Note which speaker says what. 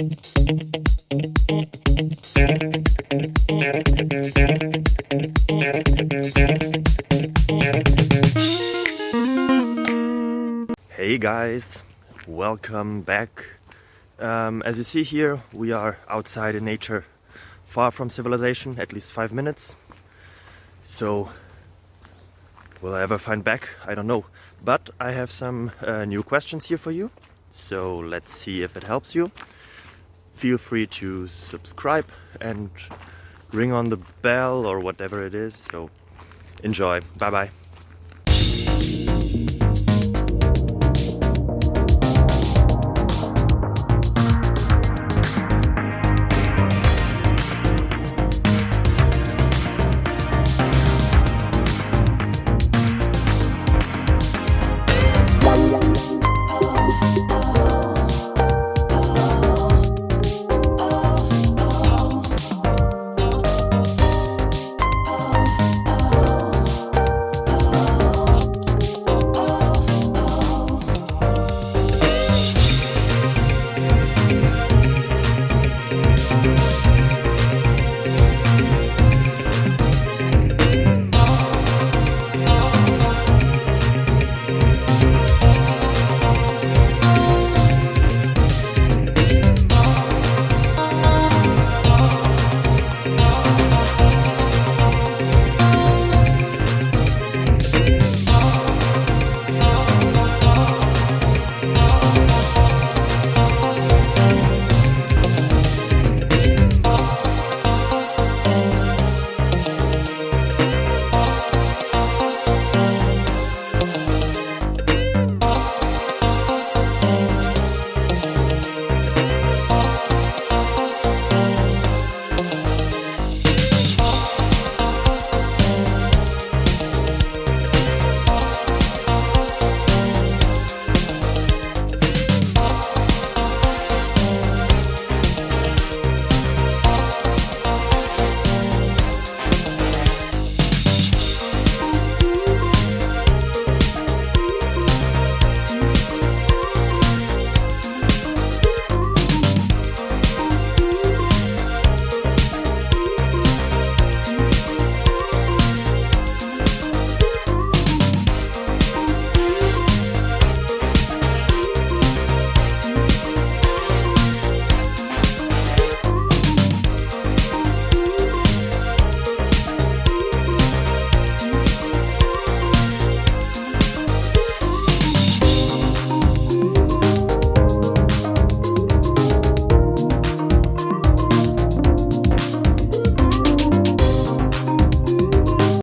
Speaker 1: Hey guys, welcome back. As you see here, we are outside in nature, far from civilization, at least 5 minutes. So, will I ever find back? I don't know. But I have some new questions here for you. So let's see if it helps you. Feel free to subscribe and ring on the bell or whatever it is. So enjoy. Bye bye.